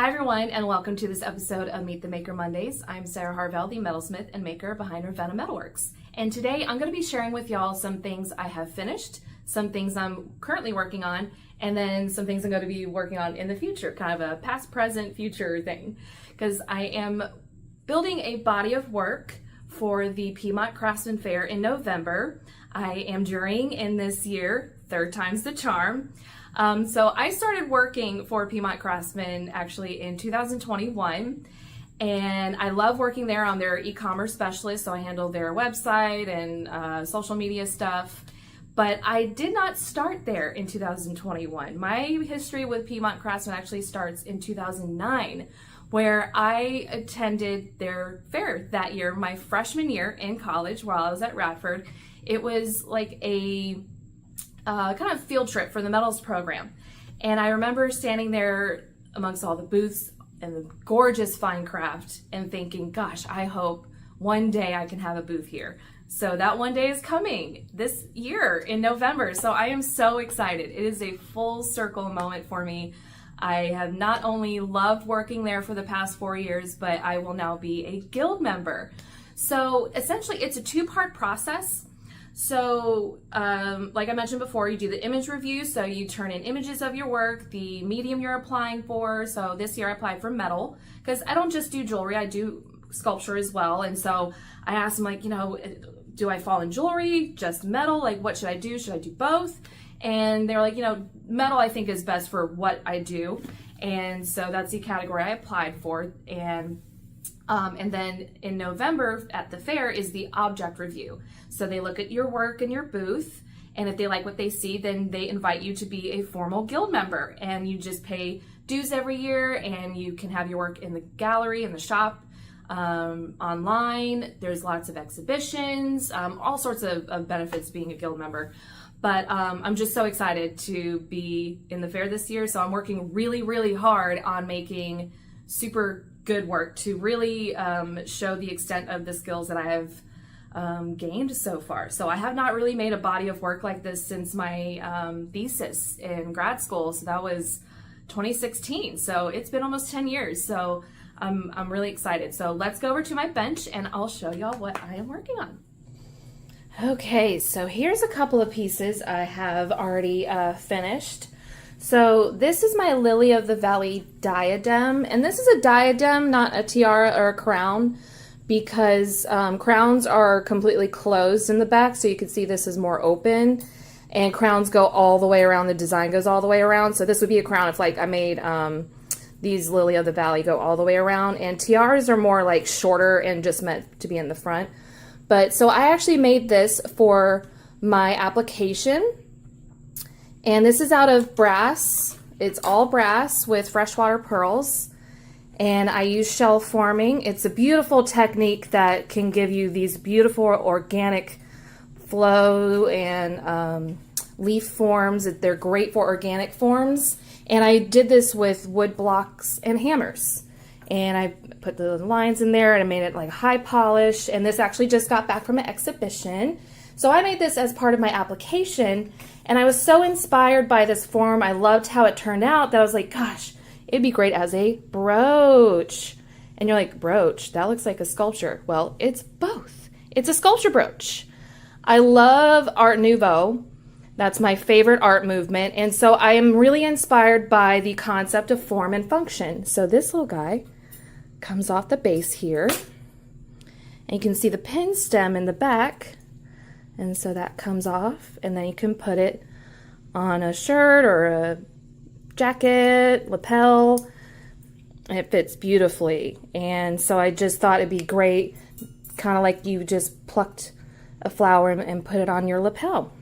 Hi everyone, and welcome to this episode of Meet the Maker Mondays. I'm Sarah Harvell, the metalsmith and maker behind Ravenna Metalworks. And today I'm going to be sharing with y'all some things I have finished, some things I'm currently working on, and then some things I'm going to be working on in the future, kind of a past, present, future thing. Because I am building a body of work for the Piedmont Craftsmen Fair in November. I am jurying in this year, third time's the charm. So I started working for Piedmont Craftsmen actually in 2021, and I love working there. I'm their e-commerce specialist, so I handle their website and social media stuff. But I did not start there in 2021. My history with Piedmont Craftsmen actually starts in 2009, where I attended their fair that year, my freshman year in college while I was at Radford. It was like a kind of field trip for the metals program. And I remember standing there amongst all the booths and the gorgeous fine craft and thinking, gosh, I hope one day I can have a booth here. So that one day is coming this year in November. So I am so excited. It is a full circle moment for me. I have not only loved working there for the past 4 years, but I will now be a guild member. So essentially it's a two-part process. So like I mentioned before, you do the image review, so you turn in images of your work, the medium you're applying for. So this year I applied for metal because I don't just do jewelry, I do sculpture as well. And so I asked them, like, do I fall in jewelry, just metal? Like, what should I do? Should I do both? And they're like, metal I think is best for what I do. And so that's the category I applied for. And then in November at the fair is the object review. So they look at your work in your booth, and if they like what they see, then they invite you to be a formal guild member. And you just pay dues every year, and you can have your work in the gallery, in the shop, online. There's lots of exhibitions, all sorts of benefits being a guild member. But I'm just so excited to be in the fair this year. So I'm working really, really hard on making super good work to really show the extent of the skills that I have gained so far. So I have not really made a body of work like this since my thesis in grad school. So that was 2016. So it's been almost 10 years. So I'm really excited. So let's go over to my bench and I'll show y'all what I am working on. Okay, so here's a couple of pieces I have already finished. So this is my Lily of the Valley diadem, and this is a diadem, not a tiara or a crown, because crowns are completely closed in the back, so you can see this is more open, and crowns go all the way around, the design goes all the way around. So this would be a crown if like I made these Lily of the Valley go all the way around, and tiaras are more like shorter and just meant to be in the front. But so I actually made this for my application. And this is out of brass. It's all brass with freshwater pearls. And I use shell forming. It's a beautiful technique that can give you these beautiful organic flow and leaf forms. They're great for organic forms. And I did this with wood blocks and hammers. And I put the lines in there and I made it like high polish. And this actually just got back from an exhibition. So I made this as part of my application, and I was so inspired by this form. I loved how it turned out that I was like, gosh, it'd be great as a brooch. And you're like, brooch? That looks like a sculpture. Well, it's both. It's a sculpture brooch. I love Art Nouveau. That's my favorite art movement, and so I am really inspired by the concept of form and function. So this little guy comes off the base here, and you can see the pin stem in the back. And so that comes off, and then you can put it on a shirt or a jacket, lapel, and it fits beautifully. And so I just thought it'd be great, kind of like you just plucked a flower and put it on your lapel.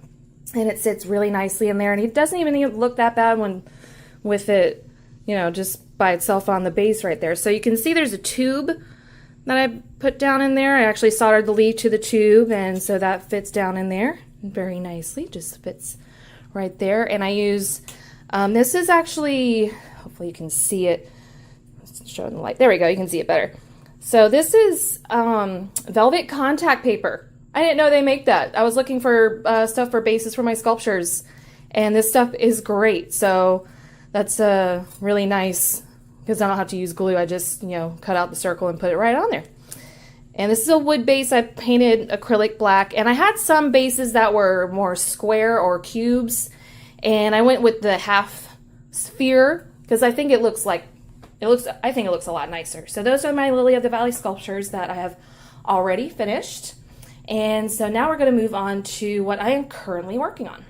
And it sits really nicely in there, and it doesn't even look that bad when with it, just by itself on the base right there. So you can see there's a tube that I put down in there. I actually soldered the leaf to the tube, and so that fits down in there very nicely, just fits right there. And I use, this is actually, hopefully you can see it, showing the light, there we go, you can see it better. So this is velvet contact paper. I didn't know they make that. I was looking for stuff for bases for my sculptures, and this stuff is great. So that's a really nice because I don't have to use glue. I just, cut out the circle and put it right on there. And this is a wood base. I painted acrylic black, and I had some bases that were more square or cubes, and I went with the half sphere because I think it looks a lot nicer. So those are my Lily of the Valley sculptures that I have already finished. And so now we're going to move on to what I am currently working on.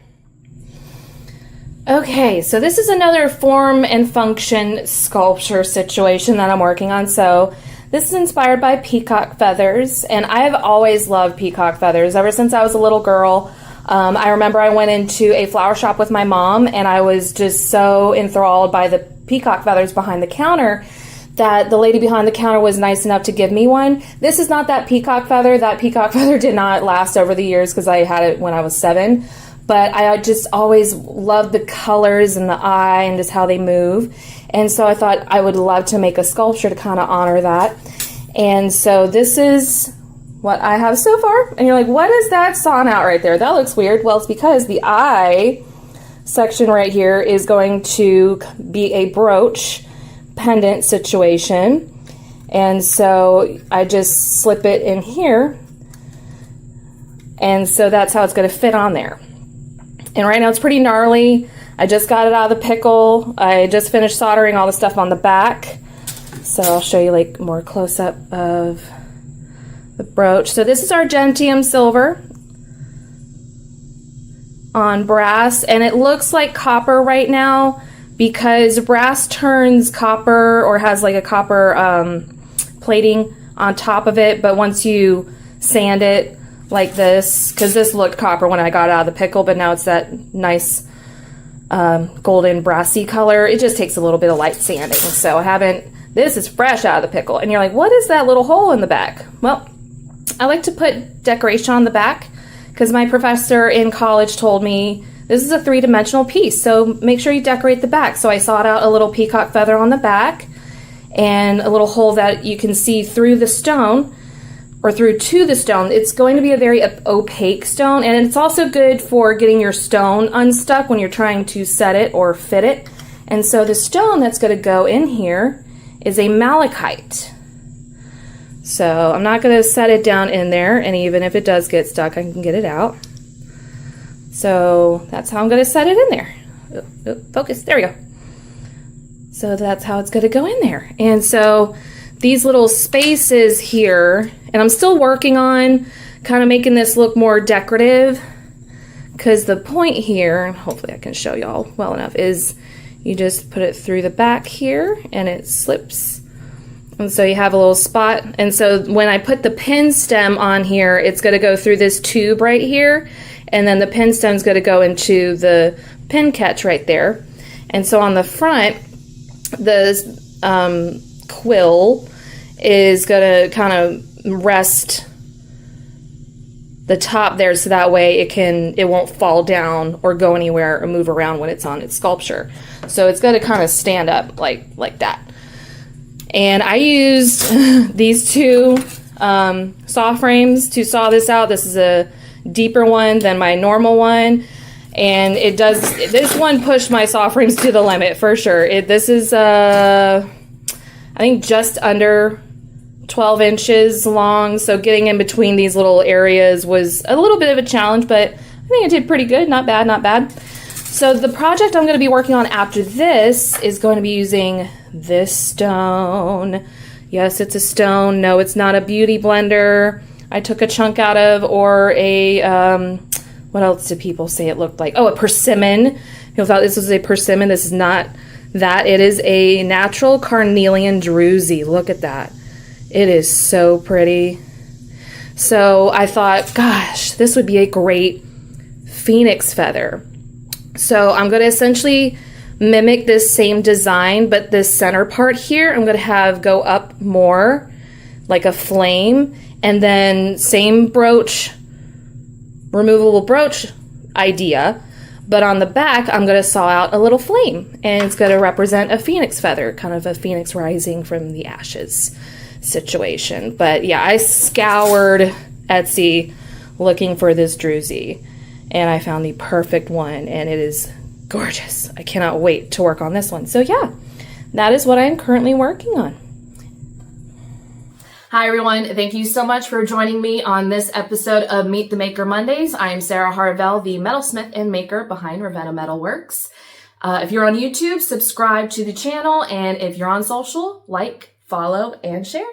Okay, so this is another form and function sculpture situation that I'm working on. So this is inspired by peacock feathers, and I've always loved peacock feathers ever since I was a little girl. I remember I went into a flower shop with my mom, and I was just so enthralled by the peacock feathers behind the counter that the lady behind the counter was nice enough to give me one. This is not that peacock feather. That peacock feather did not last over the years because I had it when I was 7. But I just always loved the colors and the eye and just how they move. And so I thought I would love to make a sculpture to kind of honor that. And so this is what I have so far. And you're like, what is that sawn out right there? That looks weird. Well, it's because the eye section right here is going to be a brooch pendant situation. And so I just slip it in here. And so that's how it's going to fit on there. And right now it's pretty gnarly. I just got it out of the pickle. I just finished soldering all the stuff on the back. So I'll show you like more close up of the brooch. So this is argentium silver on brass, and it looks like copper right now because brass turns copper or has like a copper plating on top of it, but once you sand it like this, because this looked copper when I got it out of the pickle, but now it's that nice golden brassy color. It just takes a little bit of light sanding. So this is fresh out of the pickle. And you're like, what is that little hole in the back? Well, I like to put decoration on the back because my professor in college told me this is a 3-dimensional piece, so make sure you decorate the back. So I sawed out a little peacock feather on the back and a little hole that you can see through the stone or through to the stone. It's going to be a very opaque stone, and it's also good for getting your stone unstuck when you're trying to set it or fit it. And so the stone that's going to go in here is a malachite. So I'm not going to set it down in there, and even if it does get stuck, I can get it out. So that's how I'm going to set it in there. Focus, there we go. So that's how it's going to go in there. And so these little spaces here, and I'm still working on kind of making this look more decorative, because the point here, hopefully I can show y'all well enough, is you just put it through the back here and it slips. And so you have a little spot. And so when I put the pin stem on here, it's going to go through this tube right here, and then the pin stem is going to go into the pin catch right there. And so on the front, the quill is going to kind of rest the top there, so that way it won't fall down or go anywhere or move around when it's on its sculpture. So it's going to kind of stand up like that. And I used these two saw frames to saw this out. This is a deeper one than my normal one, and this one pushed my saw frames to the limit for sure. This is I think just under 12 inches long, so getting in between these little areas was a little bit of a challenge, but I think I did pretty good. Not bad, not bad. So the project I'm going to be working on after this is going to be using this stone. Yes, it's a stone. No, it's not a beauty blender I took a chunk out of, or a what else do people say it looked like? Oh, a persimmon. People thought this was a persimmon. This is not that. It is a natural carnelian druzy. Look at that. It is so pretty. So I thought, gosh, this would be a great phoenix feather. So I'm going to essentially mimic this same design, but this center part here I'm going to have go up more like a flame, and then same brooch, removable brooch idea, but on the back I'm going to saw out a little flame, and it's going to represent a phoenix feather, kind of a phoenix rising from the ashes situation. But yeah, I scoured Etsy looking for this druzy, and I found the perfect one, and it is gorgeous. I cannot wait to work on this one. So yeah, that is what I'm currently working on. Hi everyone, thank you so much for joining me on this episode of Meet the Maker Mondays. I am Sarah Harvell, the metalsmith and maker behind Ravenna Metalworks. If you're on YouTube, subscribe to the channel, and if you're on social, like, follow, and share.